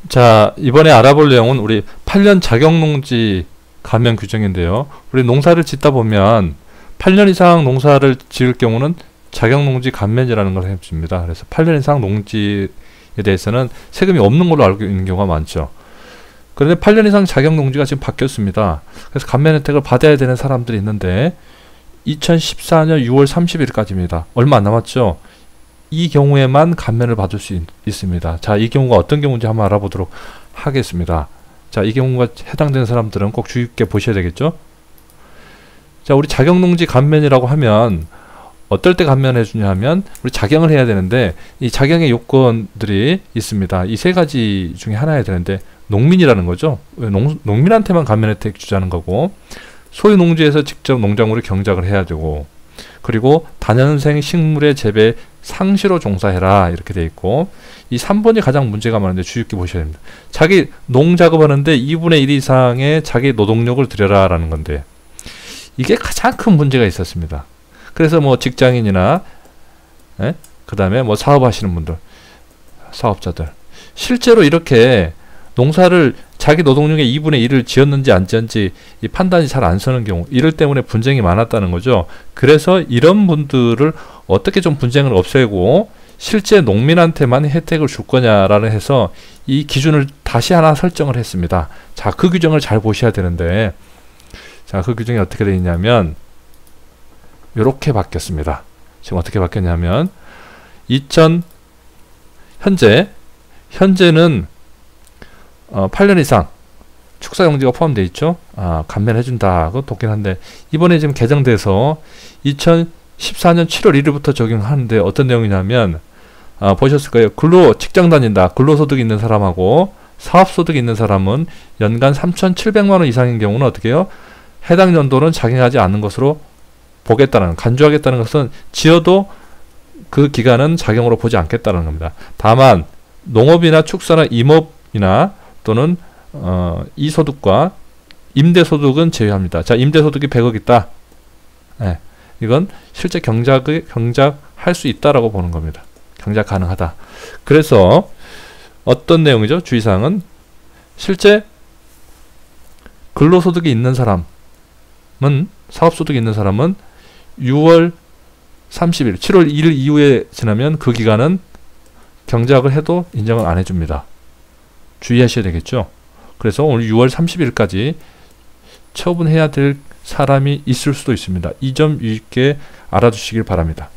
자, 이번에 알아볼 내용은 우리 8년 자격농지 감면 규정인데요. 우리 농사를 짓다 보면 8년 이상 농사를 지을 경우는 자격농지 감면이라는 걸 해줍니다. 그래서 8년 이상 농지에 대해서는 세금이 없는 걸로 알고 있는 경우가 많죠. 그런데 8년 이상 자격농지가 지금 바뀌었습니다. 그래서 감면 혜택을 받아야 되는 사람들이 있는데 2014년 6월 30일까지입니다. 얼마 안 남았죠? 이 경우에만 감면을 받을 수 있습니다. 자, 이 경우가 어떤 경우인지 한번 알아보도록 하겠습니다. 자, 이 경우가 해당되는 사람들은 꼭 주의 깊게 보셔야 되겠죠? 자, 우리 자격농지 감면이라고 하면 어떨 때 감면해 주냐 하면 우리 자경을 해야 되는데 이 자경의 요건들이 있습니다. 이 세 가지 중에 하나여야 되는데 농민이라는 거죠. 농민한테만 감면 혜택 주자는 거고, 소유 농지에서 직접 농작물을 경작을 해야 되고, 그리고 다년생 식물의 재배 상시로 종사해라 이렇게 돼 있고, 이 3번이 가장 문제가 많은데 주의 깊게 보셔야 됩니다. 자기 농작업하는데 2분의 1 이상의 자기 노동력을 들여라 라는 건데, 이게 가장 큰 문제가 있었습니다. 그래서 뭐 직장인이나 그 다음에 뭐 사업하시는 분들, 사업자들, 실제로 이렇게 농사를 자기 노동력의 2분의 1을 지었는지 안 지었는지 이 판단이 잘 안 서는 경우, 이럴 때문에 분쟁이 많았다는 거죠. 그래서 이런 분들을 어떻게 좀 분쟁을 없애고 실제 농민한테만 혜택을 줄 거냐라는 해서 이 기준을 다시 하나 설정을 했습니다. 자, 그 규정을 잘 보셔야 되는데, 자, 그 규정이 어떻게 되어 있냐면 이렇게 바뀌었습니다. 지금 어떻게 바뀌었냐면 현재는 8년 이상 축사용지가 포함되어 있죠. 감면해준다. 그거 좋긴 한데, 이번에 지금 개정돼서 2014년 7월 1일부터 적용하는데 어떤 내용이냐면, 보셨을 거예요. 직장 다닌다. 근로소득이 있는 사람하고 사업소득이 있는 사람은 연간 3,700만원 이상인 경우는 어떻게 해요? 해당 연도는 작용하지 않는 것으로 간주하겠다는 것은 지어도 그 기간은 작용으로 보지 않겠다는 겁니다. 다만 농업이나 축사나 임업이나 또는 이소득과 임대소득은 제외합니다. 자, 임대소득이 100억 있다. 이건 실제 경작할 수 있다라고 보는 겁니다. 경작 가능하다. 그래서 어떤 내용이죠? 주의사항은 실제 근로소득이 있는 사람은, 사업소득이 있는 사람은 6월 30일, 7월 1일 이후에 지나면 그 기간은 경작을 해도 인정을 안 해줍니다. 주의하셔야 되겠죠. 그래서 오늘 6월 30일까지 처분해야 될 사람이 있을 수도 있습니다. 이 점 유의 있게 알아두시길 바랍니다.